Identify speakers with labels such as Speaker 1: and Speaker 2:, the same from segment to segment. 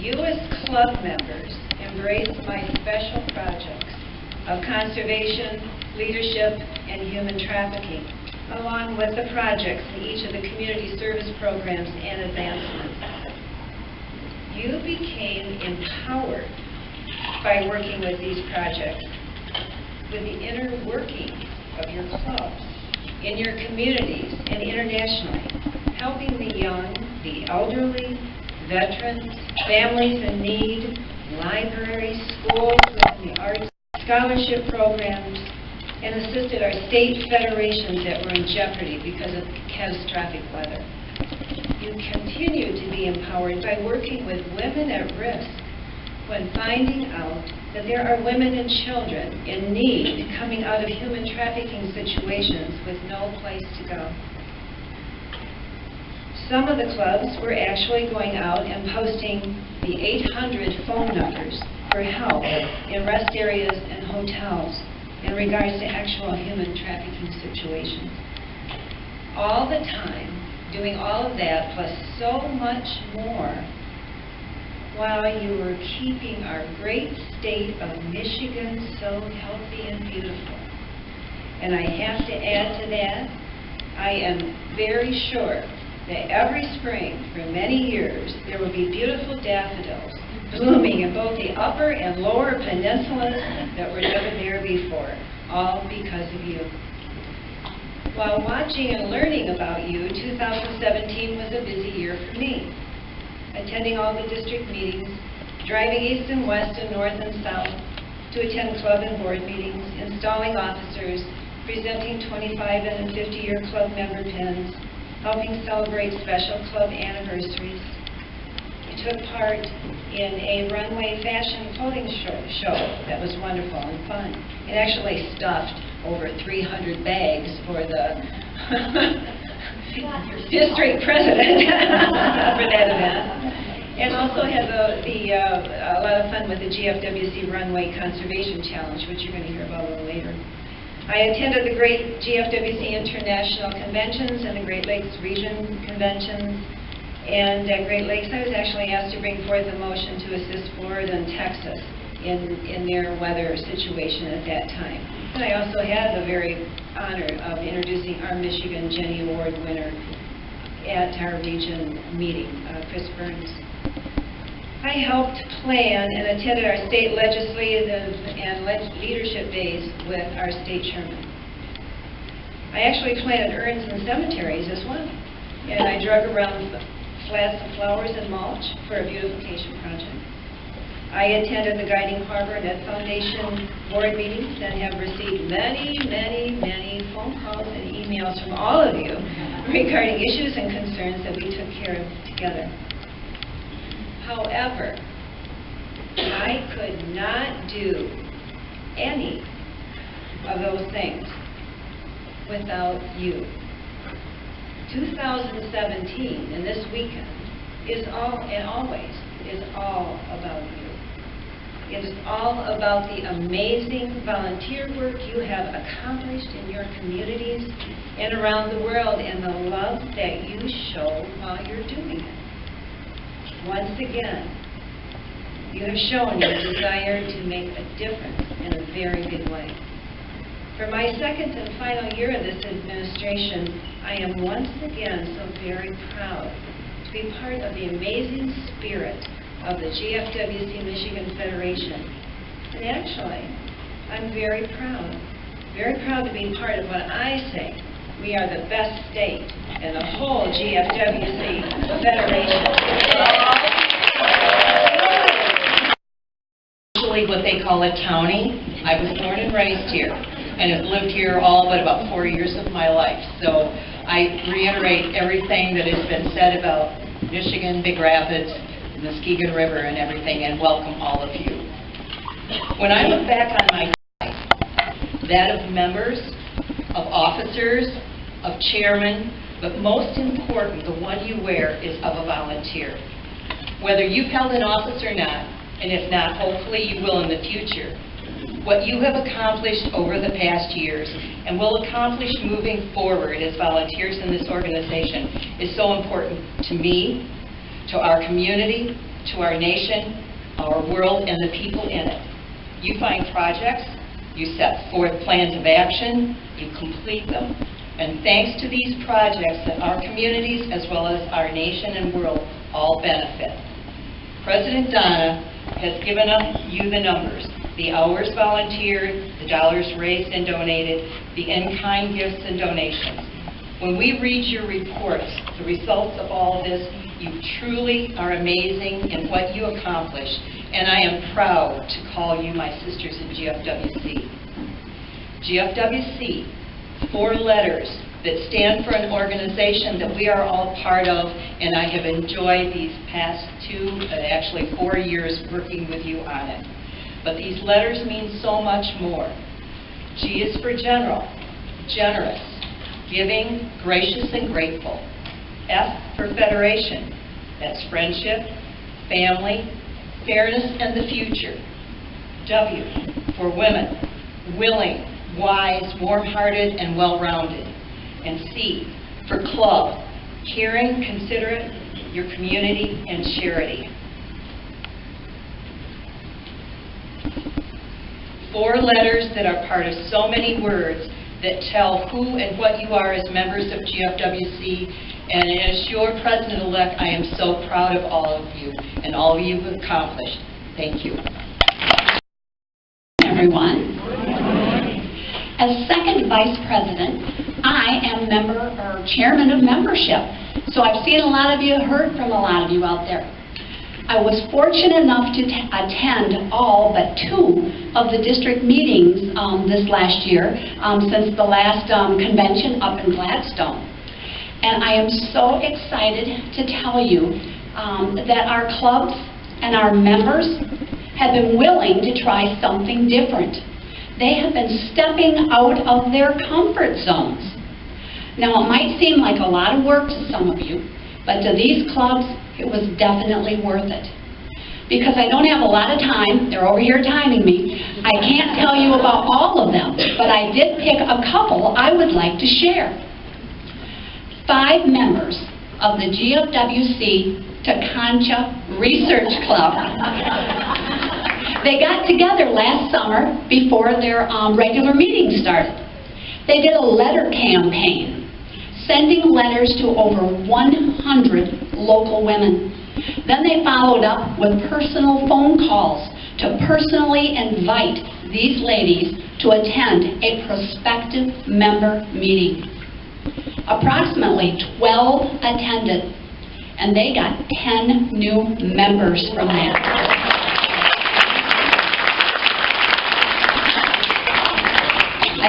Speaker 1: You as club members embrace my special projects of conservation, leadership, and human trafficking, along with the projects in each of the community service programs and advancements. You became empowered by working with these projects, with the inner workings of your clubs, in your communities, and internationally, helping the young, the elderly, veterans, families in need, libraries, schools within the arts, scholarship programs, and assisted our state federations that were in jeopardy because of catastrophic weather. You continue to be empowered by working with women at risk when finding out that there are women and children in need coming out of human trafficking situations with no place to go. Some of the clubs were actually going out and posting the 800 phone numbers for help in rest areas and hotels in regards to actual human trafficking situations. All the time, doing all of that plus so much more, while you were keeping our great state of Michigan so healthy and beautiful. And I have to add to that, I am very sure that every spring for many years there will be beautiful daffodils blooming in both the upper and lower peninsulas that were never there before, all because of you. While watching and learning about you, 2017 was a busy year for me. Attending all the district meetings, driving east and west and north and south to attend club and board meetings, installing officers, presenting 25 and 50-year club member pins, helping celebrate special club anniversaries. You took part in a runway fashion clothing show that was wonderful and fun. It actually stuffed over 300 bags for the district president for that event. And also had a lot of fun with the GFWC Runway Conservation Challenge, which you're going to hear about a little later. I attended the great GFWC International Conventions and the Great Lakes Region Conventions. And at Great Lakes, I was actually asked to bring forth a motion to assist Florida and Texas in their weather situation at that time. And I also had the very honor of introducing our Michigan Jenny Award winner at our region meeting, Chris Burns. I helped plan and attended our state legislative and leadership days with our state chairman. I actually planted urns in cemeteries as well, and I drug around flats of flowers and mulch for a beautification project. I attended the Guiding Harbor Net Foundation board meetings and have received many, many, many phone calls and emails from all of you regarding issues and concerns that we took care of together. However, I could not do any of those things without you. 2017 and this weekend is all and always is all about you. It is all about the amazing volunteer work you have accomplished in your communities and around the world and the love that you show while you're doing it. Once again, you have shown your desire to make a difference in a very big way. For my second and final year of this administration, I am once again so very proud to be part of the amazing spirit of the GFWC Michigan Federation. And actually, I'm very proud to be part of what I say. We are the best state in the whole GFWC Federation.
Speaker 2: Actually, what they call a townie. I was born and raised here, and have lived here all but about 4 years of my life. So I reiterate everything that has been said about Michigan, Big Rapids, the Muskegon River, and everything, and welcome all of you. When I look back on my life, that of members, of officers, of chairmen, but most important, the one you wear is of a volunteer. Whether you've held an office or not, and if not, hopefully you will in the future, what you have accomplished over the past years and will accomplish moving forward as volunteers in this organization is so important to me, to our community, to our nation, our world, and the people in it. You find projects, you set forth plans of action, you complete them, and thanks to these projects that our communities as well as our nation and world all benefit. President Donna has given you the numbers, the hours volunteered, the dollars raised and donated, the in-kind gifts and donations. When we read your reports, the results of all of this, you truly are amazing in what you accomplish, and I am proud to call you my sisters in GFWC. GFWC, 4 letters that stand for an organization that we are all part of, and I have enjoyed these past 4 years working with you on it. But these letters mean so much more. G is for general, generous, giving, gracious, and grateful. F for federation, that's friendship, family, fairness, and the future. W for women, willing, wise, warm-hearted, and well-rounded. And C for club, caring, considerate, your community, and charity. 4 letters that are part of so many words that tell who and what you are as members of GFWC, and as your president-elect, I am so proud of all of you and all you've accomplished. Thank you.
Speaker 3: Everyone. As second vice president, I am chairman of membership. So I've seen a lot of you, heard from a lot of you out there. I was fortunate enough to attend all but 2 of the district meetings this last year, since the last convention up in Gladstone. And I am so excited to tell you that our clubs and our members have been willing to try something different. They have been stepping out of their comfort zones. Now, it might seem like a lot of work to some of you, but to these clubs, it was definitely worth it. Because I don't have a lot of time, they're over here timing me, I can't tell you about all of them, but I did pick a couple I would like to share. 5 members of the GFWC Takancha Research Club. They got together last summer before their regular meeting started. They did a letter campaign, sending letters to over 100 local women. Then they followed up with personal phone calls to personally invite these ladies to attend a prospective member meeting. Approximately 12 attended, and they got 10 new members from that.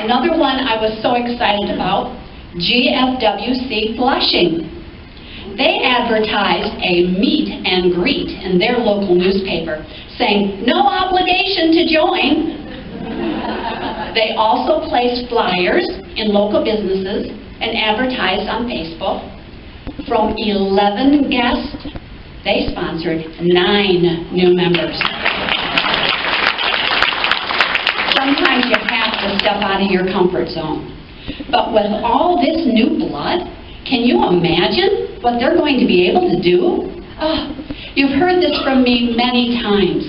Speaker 3: Another one I was so excited about, GFWC Flushing. They advertised a meet and greet in their local newspaper, saying, no obligation to join. They also placed flyers in local businesses and advertised on Facebook. From 11 guests, they sponsored 9 new members. Sometimes you have to step out of your comfort zone. But with all this new blood, can you imagine what they're going to be able to do? Oh, you've heard this from me many times.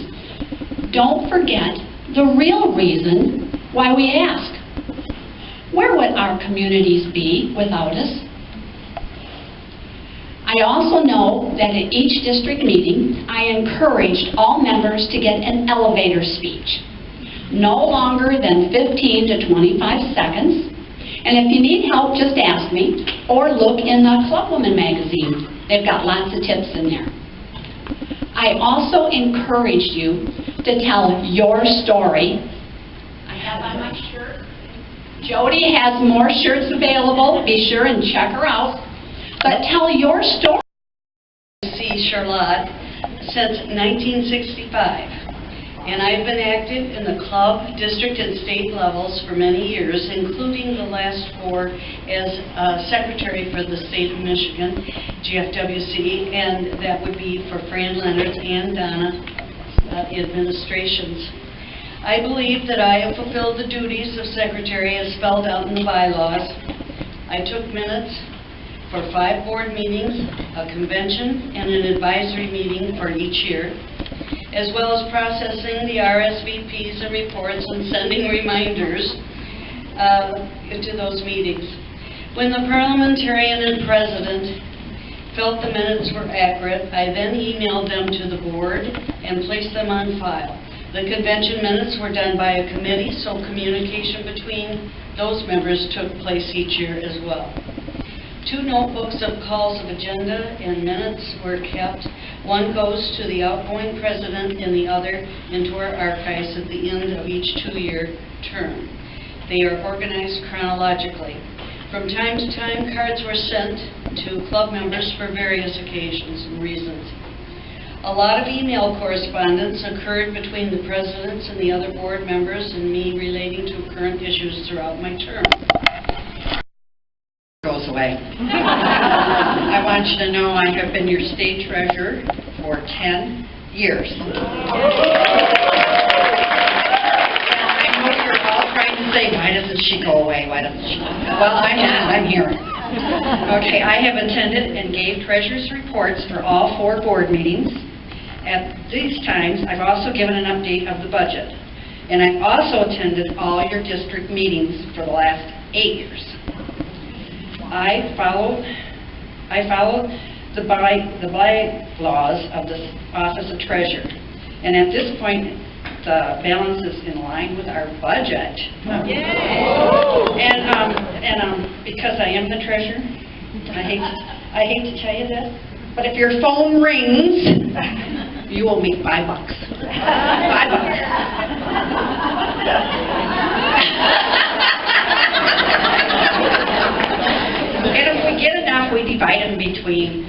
Speaker 3: Don't forget the real reason why we ask. Where would our communities be without us? I also know that at each district meeting, I encouraged all members to get an elevator speech. No longer than 15 to 25 seconds. And if you need help, just ask me, or look in the Clubwoman magazine. They've got lots of tips in there. I also encouraged you to tell your story. I have on my shirt. Jody has more shirts available. Be sure and check her out. But tell your story.
Speaker 4: See Charlotte since 1965. And I've been active in the club, district, and state levels for many years, including the last 4 as secretary for the state of Michigan, GFWC, and that would be for Fran Leonard and Donna administrations. I believe that I have fulfilled the duties of secretary as spelled out in the bylaws. I took minutes for 5 board meetings, a convention, and an advisory meeting for each year, as well as processing the RSVPs and reports and sending reminders to those meetings. When the parliamentarian and president felt the minutes were accurate, I then emailed them to the board and placed them on file. The convention minutes were done by a committee, so communication between those members took place each year as well. 2 notebooks of calls of agenda and minutes were kept. One goes to the outgoing president and the other into our archives at the end of each 2-year term. They are organized chronologically. From time to time, cards were sent to club members for various occasions and reasons. A lot of email correspondence occurred between the presidents and the other board members and me relating to current issues throughout my term.
Speaker 5: Goes away. I want you to know I have been your state treasurer for 10 years. And I know you're all trying to say, why doesn't she go away? Why doesn't she? Well, I'm not. I'm here. Okay, I have attended and gave treasurer's reports for all 4 board meetings. At these times, I've also given an update of the budget. And I also attended all your district meetings for the last 8 years. I followed the bylaws of the Office of Treasurer. And at this point, the balance is in line with our budget. Yay! And because I am the treasurer, I hate to tell you this, but if your phone rings, you owe me $5. $5. And if we get enough, we divide them between